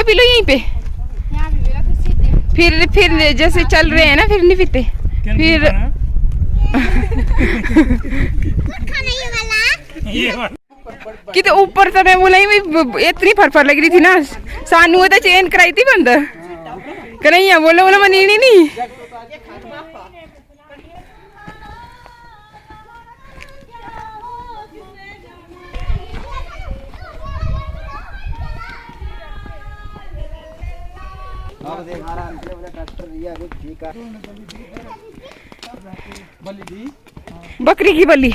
P low यहीं पे। फिर जैसे चल रहे हैं ना फिर नहीं पीते फिर। कितने ऊपर से मैं बोला इतनी फरफर लग रही थी ना। सानू तो चेन कराई थी बंद कन्हैया बोलो बोलो मनीनी नहीं। बकरी की बलि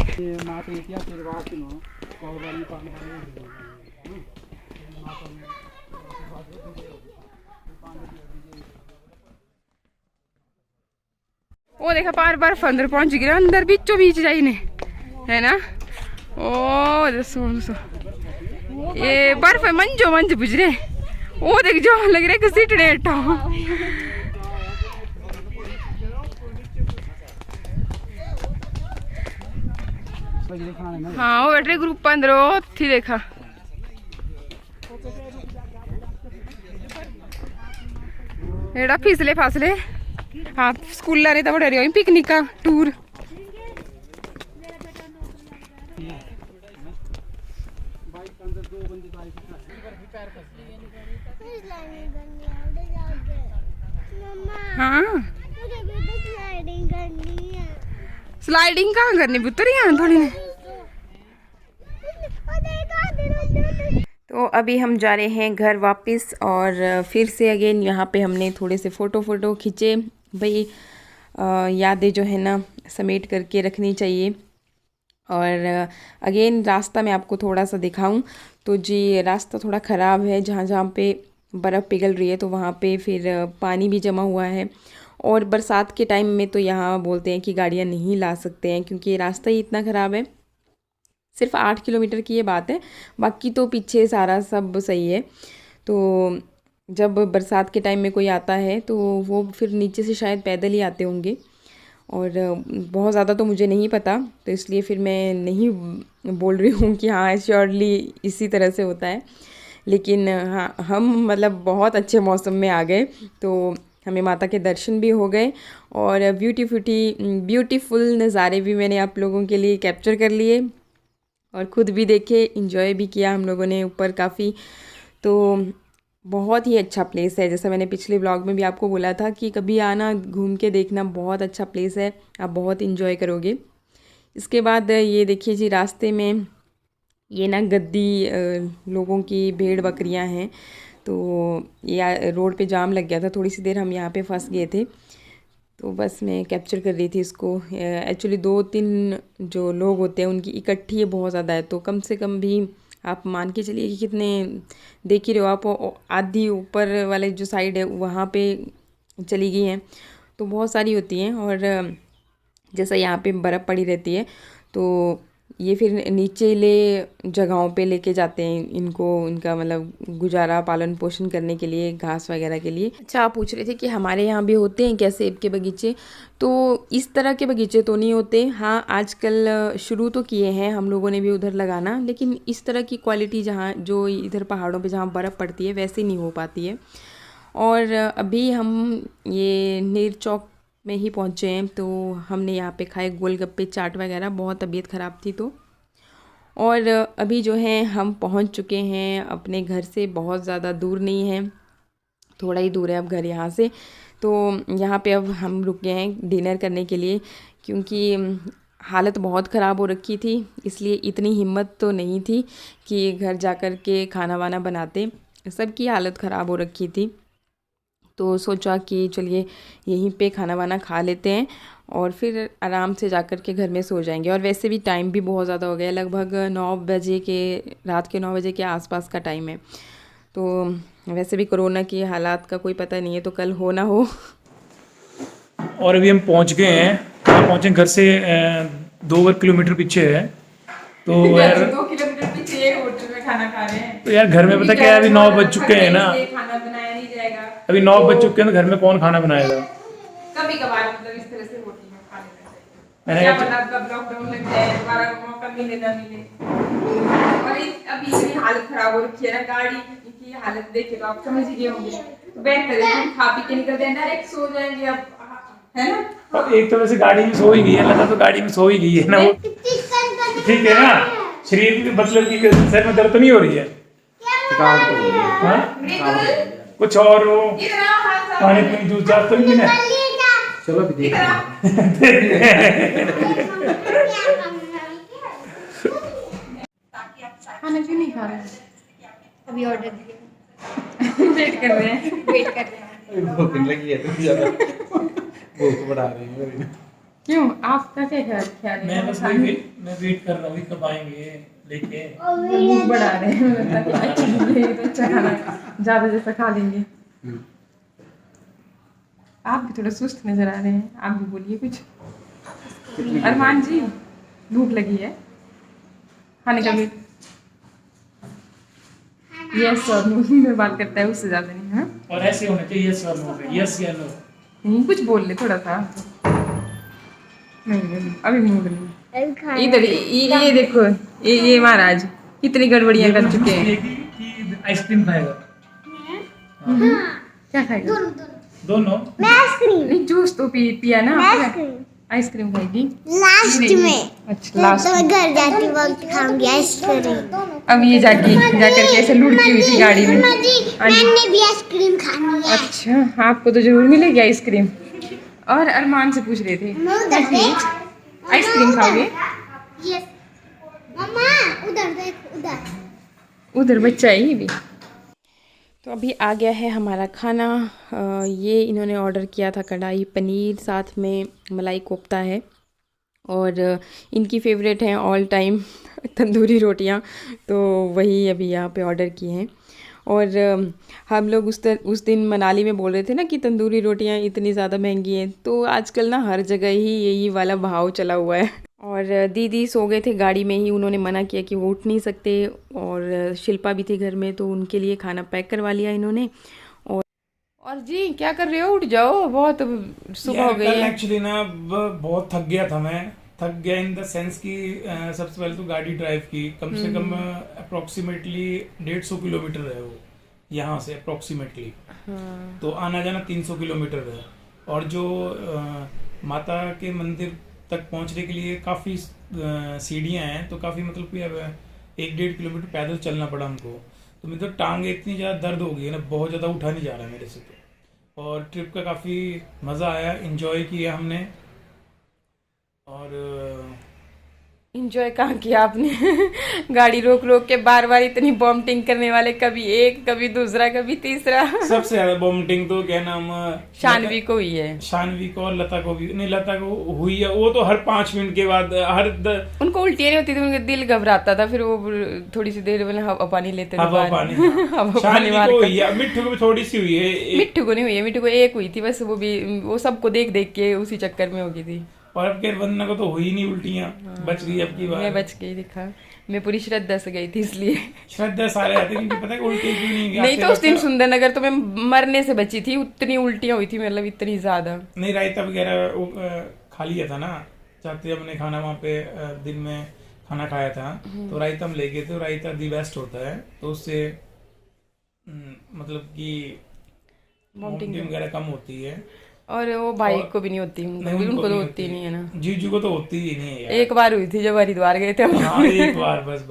वो देखा पार बर्फ अंदर पहुंच गया अंदर बीचों बीच जाइने है ना। ओ दसो ये बर्फ है मंजो मंज बुझ रहे। वो देख जो लग रहा है सीटने हटा। हाँ वो बैठ रहे ग्रुप अंदर थी देखा। एड़ा फिसले फासले हाँ स्कूल ने तो बड़ा रही पिकनिक का टूर। हाँ स्लाइडिंग कहाँ करनी पुत्र यहाँ थोड़ी ने। तो अभी हम जा रहे हैं घर वापस और फिर से अगेन यहाँ पे हमने थोड़े से फ़ोटो खींचे भाई। यादें जो है ना समेट करके रखनी चाहिए। और अगेन रास्ता मैं आपको थोड़ा सा दिखाऊं तो जी रास्ता थोड़ा ख़राब है। जहाँ जहाँ पे बर्फ़ पिघल रही है तो वहाँ पे फिर पानी भी जमा हुआ है। और बरसात के टाइम में तो यहाँ बोलते हैं कि गाड़ियाँ नहीं ला सकते हैं क्योंकि रास्ता ही इतना ख़राब है। सिर्फ 8 किलोमीटर की ये बात है, बाकी तो पीछे सारा सब सही है। तो जब बरसात के टाइम में कोई आता है तो वो फिर नीचे से शायद पैदल ही आते होंगे और बहुत ज़्यादा तो मुझे नहीं पता, तो इसलिए फिर मैं नहीं बोल रही हूँ कि हाँ श्योरली इसी तरह से होता है। लेकिन हाँ हम मतलब बहुत अच्छे मौसम में आ गए तो हमें माता के दर्शन भी हो गए और ब्यूटीफुल नज़ारे भी मैंने आप लोगों के लिए कैप्चर कर लिए और ख़ुद भी देखे, इंजॉय भी किया हम लोगों ने ऊपर काफ़ी। तो बहुत ही अच्छा प्लेस है, जैसा मैंने पिछले व्लॉग में भी आपको बोला था कि कभी आना घूम के देखना, बहुत अच्छा प्लेस है, आप बहुत इंजॉय करोगे। इसके बाद ये देखिए जी रास्ते में ये ना गद्दी लोगों की भेड़ बकरियां हैं। तो ये रोड पे जाम लग गया था, थोड़ी सी देर हम यहाँ पे फंस गए थे। तो बस मैं कैप्चर कर रही थी इसको। एक्चुअली 2-3 जो लोग होते हैं उनकी इकट्ठी है बहुत ज़्यादा है, तो कम से कम भी आप मान के चलिए कि कितने देख ही रहे हो आप, आधी ऊपर वाले जो साइड है वहाँ पे चली गई हैं, तो बहुत सारी होती हैं। और जैसा यहाँ पे बर्फ़ पड़ी रहती है तो ये फिर नीचेले जगहों पे लेके जाते हैं इनको, इनका मतलब गुजारा पालन पोषण करने के लिए, घास वगैरह के लिए। अच्छा आप पूछ रहे थे कि हमारे यहाँ भी होते हैं क्या सेब के बगीचे? तो इस तरह के बगीचे तो नहीं होते, हाँ आजकल शुरू तो किए हैं हम लोगों ने भी उधर लगाना, लेकिन इस तरह की क्वालिटी जहाँ जो इधर पहाड़ों पर जहाँ बर्फ़ पड़ती है वैसे नहीं हो पाती है। और अभी हम ये नेर चौक में ही पहुँचे हैं, तो हमने यहाँ पे खाए गोलगप्पे चाट वगैरह, बहुत तबीयत ख़राब थी तो। और अभी जो है हम पहुँच चुके हैं अपने घर से, बहुत ज़्यादा दूर नहीं है, थोड़ा ही दूर है अब घर यहाँ से। तो यहाँ पे अब हम रुके हैं डिनर करने के लिए, क्योंकि हालत बहुत ख़राब हो रखी थी, इसलिए इतनी हिम्मत तो नहीं थी कि घर जा कर के खाना वाना बनाते, सबकी हालत ख़राब हो रखी थी। तो सोचा कि चलिए यहीं पे खाना वाना खा लेते हैं और फिर आराम से जाकर के घर में सो जाएंगे। और वैसे भी टाइम भी बहुत ज़्यादा हो गया, लगभग 9 बजे के, रात के 9 बजे के आसपास का टाइम है। तो वैसे भी कोरोना की हालात का कोई पता नहीं है, तो कल हो ना हो। और अभी हम पहुंच गए हैं, पहुंचे घर से 2 किलोमीटर पीछे है। तो यार 2 किलोमीटर पीछे होटल में खाना खा रहे हैं। तो यार घर में पता क्या है, अभी 9 बज चुके हैं ना, खाना बनाया नहीं जाएगा। अभी 9 बज चुके हैं तो घर में कौन खाना बनाएगा? कभी कभार मतलब इस तरह से होटल में खा लेना चाहिए। मैंने क्या पता कब लॉकडाउन लग जाए, दोबारा मौका मिले ना मिले। और अभी इतनी हालत खराब हो रखी है ना, गाड़ी की ये हालत देखे तो आप समझ ही गए होंगे। तो बेहतर है कि खा पी के निकल जाए, डायरेक्ट सो जाएंगे अब, है ना। और एक तो वैसे गाड़ी में सो ही गई है, लता तो गाड़ी में सो ही गई है ना वो, ठीक है ना। शरीर मतलब की सर में दर्द तो नहीं हो रही है, थकावट तो हो रही है। हाँ? कुछ और वो पानी पूरी जूस जास तो नहीं पीना है? चलो भी देखते हैं। खाना क्यों नहीं खा रहे हैं? अभी ऑर्डर दिया, वेट कर रहे हैं। वेट कर रहे हैं। भूख लगी है तो ज्यादा भूख बढ़ा रही है मेरी। क्यों, आपका क्या ख्याल है? मैं बस मैं वेट कर रहा हूँ कब आएंगे लेके। भूख बढ़ा रहे हैं, मतलब कि अच्छा लगे तो अच्छा खाना ज़्यादा जैसा खा लेंगे। आप भी थोड़ा सुस्त नजर आ रहे हैं, आप भी बोलिए कुछ। अरमान जी, भूख लगी है, खाने का भी यस और नो में बात करता है, उससे ज़्यादा नहीं है। और ऐसे होना चाहिए, यस और नो पे, यस या नो। नहीं, कुछ बोल ले थोड़ा सा। नहीं अभी मूड नहीं। इधर ये देखो, ये महाराज कितनी गड़बड़ियाँ कर चुके हैं। कि आइसक्रीम खाएगा, क्या खाएगा? दोनों। मैं आइसक्रीम, नहीं, जूस तो पिया ना। आइसक्रीम आइसक्रीम खाएगी लास्ट में। अच्छा, लास्ट। तो मैं घर जाती वक्त खाऊंगी आइसक्रीम। अब ये जाके जाकर के ऐसे लुढ़की हुई थी गाड़ी में। मम्मा जी, मैंने भी आइसक्रीम खानी है। अच्छा, आपको तो जरूर मिलेगी आइसक्रीम। और अरमान से पूछ रहे थे आइसक्रीम खाओगे? यस मम्मा, उधर देख, उधर उधर बच्चा है ये भी। तो अभी आ गया है हमारा खाना। ये इन्होंने ऑर्डर किया था कढ़ाई पनीर, साथ में मलाई कोफ्ता है, और इनकी फेवरेट हैं ऑल टाइम तंदूरी रोटियां, तो वही अभी यहाँ पे ऑर्डर किए हैं। और हम लोग उस दिन मनाली में बोल रहे थे ना कि तंदूरी रोटियां इतनी ज़्यादा महंगी हैं, तो आजकल ना हर जगह ही यही वाला भाव चला हुआ है। और दीदी सो गए थे गाड़ी में ही, उन्होंने मना किया कि वो उठ नहीं सकते, और शिल्पा भी थी घर में, तो उनके लिए खाना पैक करवा लिया इन्होंने। और जी क्या कर रहे हो, उठ जाओ, बहुत सुबह हो गई है। एक्चुअली ना बहुत थक गया था मैं, थक गया इन द सेंस कि सबसे पहले तो गाड़ी ड्राइव की, कम से कम अप्रोक्सीमेटली 150 किलोमीटर है वो यहाँ से अप्रोक्सीमेटली। तो आना जाना 300 किलोमीटर है, और जो माता के मंदिर तक पहुंचने के लिए काफ़ी सीढ़ियाँ हैं, तो काफ़ी मतलब कि अब 1-1.5 किलोमीटर पैदल चलना पड़ा हमको। तो मेरी तो टांगे इतनी ज़्यादा दर्द हो गई है ना, बहुत ज़्यादा उठा नहीं जा रहा मेरे से। तो और ट्रिप का काफ़ी मज़ा आया, इन्जॉय किया हमने। और इंजॉय कहाँ किया आपने गाड़ी रोक रोक के बार बार इतनी वॉमिटिंग करने वाले, कभी एक, कभी दूसरा, कभी तीसरा। सबसे ज्यादा वॉमिटिंग तो क्या नाम शानवी को हुई है। शानवी को, और लता को भी नहीं, लता को हुई है, वो तो हर 5 मिनट के बाद उनको उल्टियाँ नहीं होती थी, उनका दिल घबराता था, फिर वो थोड़ी सी देर में हवा पानी लेते थे, हवा पानी। हवा पानी शानवी मार को कर। हुई है, मिट्टू को भी थोड़ी सी हुई है। मिट्टू को नहीं हुई है, मिट्टू को एक हुई थी बस, वो भी वो सबको देख देख के उसी चक्कर में हो गई थी। और अब के वंदना को तो हुई नहीं उल्टियां, बच गई अब की बार। मैं बच गई, दिखा, मैं पूरी श्रद्धा से गई थी इसलिए। श्रद्धा सारे आते क्योंकि पता है कि उल्टी क्यों नहीं नहीं तो उस दिन सुंदरनगर तो मैं मरने से बची थी, उतनी उल्टियां हुई थी, मतलब इतनी ज्यादा। नहीं, रायता वगैरह खा लिया था ना, चाहते हमने खाना वहाँ पे दिन में खाना खाया था, तो रायता हम ले गए थे। रायता दी बेस्ट होता है, तो उससे मतलब कि वॉमिटिंग वगैरह कम होती है। और वो भाई को भी नहीं होती, उनको तो होती नहीं है ना। जीजू को तो होती ही नहीं है यार। एक बार हुई थी जब हरिद्वार गए थे हम। हाँ, एक बार बस।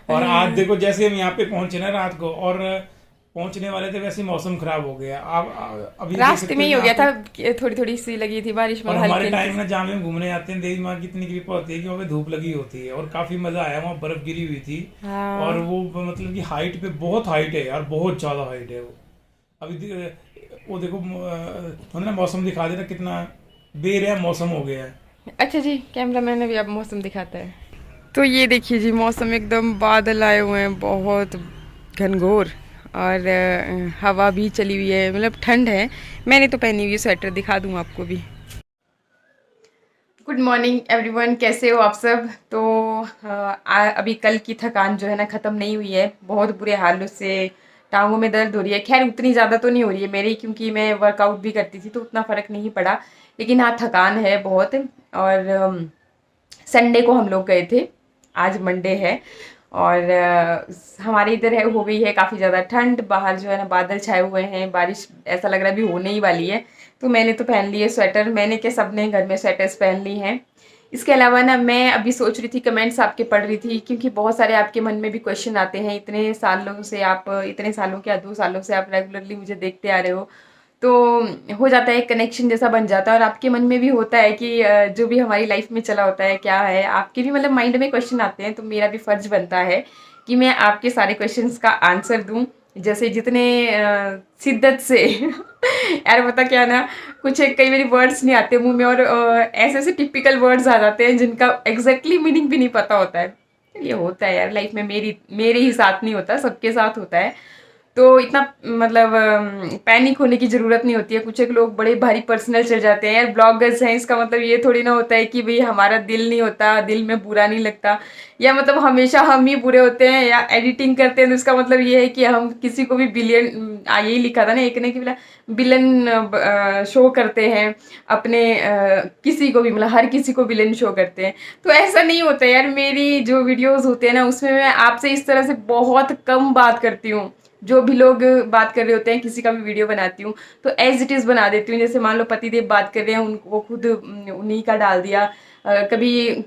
और आज देखो, जैसे हम यहाँ पे पहुंचे ना रात को, और पहुंचने वाले थे वैसे मौसम खराब हो गया। अभी रास्ते में ही हो गया था, थोड़ी थोड़ी सी लगी थी बारिश में। और हमारे टाइम में जहाँ हम घूमने आते हैं, देवी माँ की इतनी कृपा होती है कि वहाँ पे धूप लगी होती है, और काफी मजा आया। वहाँ बर्फ गिरी हुई थी, और वो मतलब की हाइट पे बहुत हाइट है यार, बहुत ज्यादा हाइट है वो। अभी वो देखो ना, मौसम दिखा देना कितना बेरहम मौसम हो गया है। अच्छा जी, कैमरा मैन भी अब मौसम दिखाता है। तो ये देखिए जी, मौसम एकदम बादल आए हुए हैं, बहुत घनघोर, और हवा भी चली हुई है, मतलब ठंड है। मैंने तो पहनी हुई स्वेटर, दिखा दूँ आपको भी। गुड मॉर्निंग एवरीवन, कैसे हो आप सब। तो अभी कल की थकान जो है ना ख़त्म नहीं हुई है, बहुत बुरे हाल से टांगों में दर्द हो रही है। खैर उतनी ज़्यादा तो नहीं हो रही है मेरी, क्योंकि मैं वर्कआउट भी करती थी तो उतना फ़र्क नहीं पड़ा, लेकिन हाँ थकान है बहुत। और संडे को हम लोग गए थे, आज मंडे है, और हमारे इधर है हो गई है काफ़ी ज़्यादा ठंड, बाहर जो है ना बादल छाए हुए हैं, बारिश ऐसा लग रहा है अभी होने ही वाली है। तो मैंने तो पहन ली है स्वेटर, मैंने क्या सबने घर में स्वेटर्स पहन ली हैं। इसके अलावा ना मैं अभी सोच रही थी, कमेंट्स आपके पढ़ रही थी, क्योंकि बहुत सारे आपके मन में भी क्वेश्चन आते हैं। इतने सालों से आप, इतने सालों क्या 2 सालों से आप रेगुलरली मुझे देखते आ रहे हो, तो हो जाता है एक कनेक्शन जैसा बन जाता है। और आपके मन में भी होता है कि जो भी हमारी लाइफ में चला होता है क्या है, आपके भी मतलब माइंड में क्वेश्चन आते हैं। तो मेरा भी फर्ज बनता है कि मैं आपके सारे क्वेश्चंस का आंसर दूं, जैसे जितने शिद्दत से यार पता क्या ना, कुछ कई बार वर्ड्स नहीं आते मुंह में, और ऐसे ऐसे टिपिकल वर्ड्स आ जाते हैं जिनका एग्जैक्टली मीनिंग भी नहीं पता होता है। ये होता है यार लाइफ में, मेरे ही साथ नहीं होता, सबके साथ होता है। तो इतना मतलब पैनिक होने की ज़रूरत नहीं होती है। कुछ एक लोग बड़े भारी पर्सनल चल जाते हैं, यार ब्लॉगर्स हैं, इसका मतलब ये थोड़ी ना होता है कि भाई हमारा दिल नहीं होता, दिल में बुरा नहीं लगता, या मतलब हमेशा हम ही बुरे होते हैं, या एडिटिंग करते हैं तो इसका मतलब ये है कि हम किसी को भी बिलियन, यही लिखा था ना एक ने कि बिलन शो करते हैं अपने, किसी को भी मतलब हर किसी को बिलन शो करते हैं। तो ऐसा नहीं होता यार, मेरी जो वीडियोज़ होते हैं ना उसमें मैं आपसे इस तरह से बहुत कम बात करती हूँ। जो भी लोग बात कर रहे होते हैं, किसी का भी वीडियो बनाती हूँ तो एज इट इज़ बना देती हूँ। जैसे मान लो पतिदेव बात कर रहे हैं, वो खुद उन्हीं का डाल दिया। कभी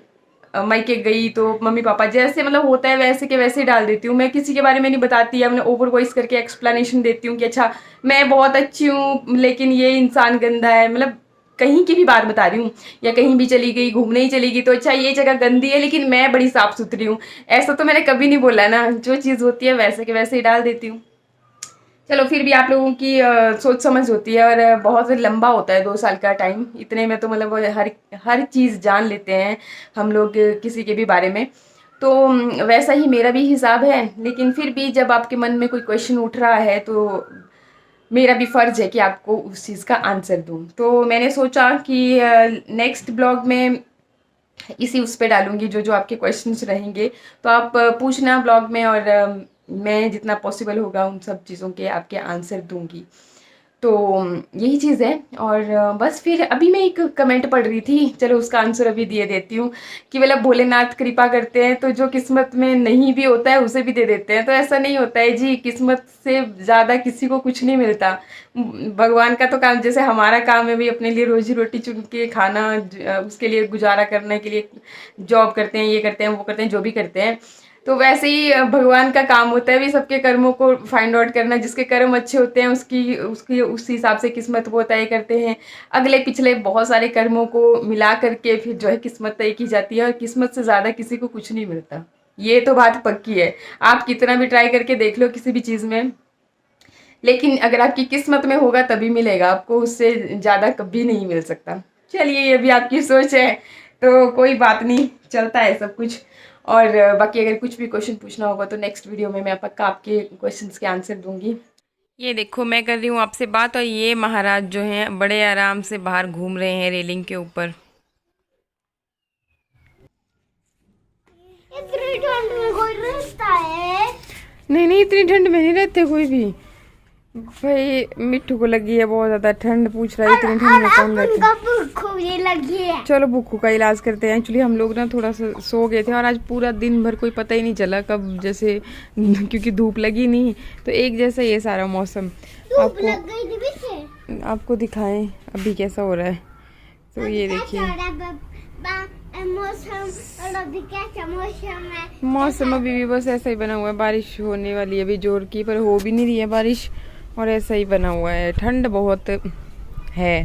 मायके गई तो मम्मी पापा जैसे मतलब होता है वैसे के वैसे ही डाल देती हूँ। मैं किसी के बारे में नहीं बताती, या मैं ओवर वॉइस करके एक्सप्लेनेशन देती हूँ कि अच्छा मैं बहुत अच्छी हूँ लेकिन ये इंसान गंदा है। मतलब कहीं की भी बात बता रही हूँ, या कहीं भी चली गई, घूमने ही चली गई तो अच्छा ये जगह गंदी है लेकिन मैं बड़ी साफ सुथरी हूँ, ऐसा तो मैंने कभी नहीं बोला ना। जो चीज़ होती है वैसे के वैसे ही डाल देती हूँ। चलो फिर भी आप लोगों की सोच समझ होती है, और बहुत लंबा होता है 2 साल का टाइम, इतने में तो मतलब हर चीज़ जान लेते हैं हम लोग किसी के भी बारे में। तो वैसा ही मेरा भी हिसाब है, लेकिन फिर भी जब आपके मन में कोई क्वेश्चन उठ रहा है तो मेरा भी फ़र्ज़ है कि आपको उस चीज़ का आंसर दूँ। तो मैंने सोचा कि नेक्स्ट ब्लॉग में इसी उस पे डालूंगी जो जो आपके क्वेश्चंस रहेंगे, तो आप पूछना ब्लॉग में, और मैं जितना पॉसिबल होगा उन सब चीज़ों के आपके आंसर दूंगी। तो यही चीज़ है। और बस फिर अभी मैं एक कमेंट पढ़ रही थी, चलो उसका आंसर अभी दिए देती हूँ कि मतलब भोलेनाथ कृपा करते हैं तो जो किस्मत में नहीं भी होता है उसे भी दे देते हैं। तो ऐसा नहीं होता है जी, किस्मत से ज़्यादा किसी को कुछ नहीं मिलता। भगवान का तो काम, जैसे हमारा काम है भी अपने लिए रोजी रोटी चुन के खाना, उसके लिए गुजारा करने के लिए जॉब करते हैं, ये करते हैं वो करते हैं, जो भी करते हैं। तो वैसे ही भगवान का काम होता है भी सबके कर्मों को फाइंड आउट करना। जिसके कर्म अच्छे होते हैं उसकी उसकी उस हिसाब से किस्मत वो तय करते हैं। अगले पिछले बहुत सारे कर्मों को मिला करके फिर जो है किस्मत तय की जाती है, और किस्मत से ज़्यादा किसी को कुछ नहीं मिलता। ये तो बात पक्की है, आप कितना भी ट्राई करके देख लो किसी भी चीज़ में, लेकिन अगर आपकी किस्मत में होगा तभी मिलेगा आपको, उससे ज़्यादा कभी नहीं मिल सकता। चलिए ये भी आपकी सोच है तो कोई बात नहीं, चलता है सब कुछ। और बाकी अगर कुछ भी क्वेश्चन पूछना होगा तो नेक्स्ट वीडियो में मैं पक्का आपके क्वेश्चंस के आंसर दूंगी। ये देखो मैं कर रही हूँ आपसे बात, और ये महाराज जो हैं बड़े आराम से बाहर घूम रहे हैं रेलिंग के ऊपर। इतनी ठंड में कोई रहता है? नहीं नहीं, इतनी ठंड में नहीं रहते कोई भी भाई। मिट्टू को लगी है बहुत ज्यादा ठंड, पूछ रहा है इतनी ठंड में कौन रहता है। भूख भी लगी है। चलो बुक्कू का इलाज करते हैं। एक्चुअली हम लोग ना थोड़ा सा सो गए थे, और आज पूरा दिन भर कोई पता ही नहीं चला कब, जैसे क्योंकि धूप लगी नहीं तो एक जैसा ये सारा मौसम। धूप लग गई थी पीछे। आपको दिखाएं अभी कैसा हो रहा है। तो ये देखिए मौसम अभी भी बस ऐसा ही बना हुआ है, बारिश होने वाली है अभी जोर की, पर हो भी नहीं रही है बारिश, और ऐसा ही बना हुआ है, ठंड बहुत है।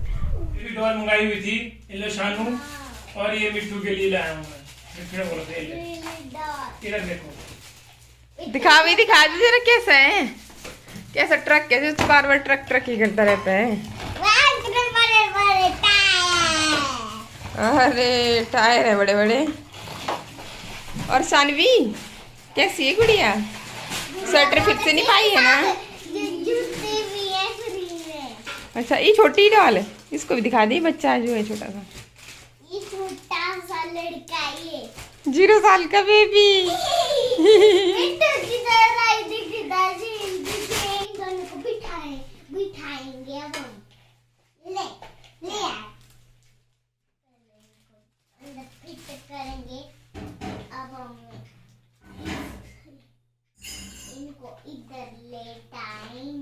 डॉल मंगाई हुई थी इले शानू, और ये मिट्टू के लिए लाया हूं मैं। इधर देखो, दिखा भी दिखा दे जरा कैसा है, कैसा ट्रक, कैसे बार बार ट्रक ट्रक ही करता रहता है। अरे टायर है बड़े बड़े। और सानवी कैसी है गुड़िया, स्वेटर फिर से नहीं पाई है ना? अच्छा ये छोटी डॉल है, इसको भी दिखा दी, बच्चा जो है छोटा सा, ये छोटा सा लड़का, ये 0 साल का बेबी। बिठाएंगे अब हम, ले ले अंदर फिट करेंगे अब हम। को इधर लेटाएंगे।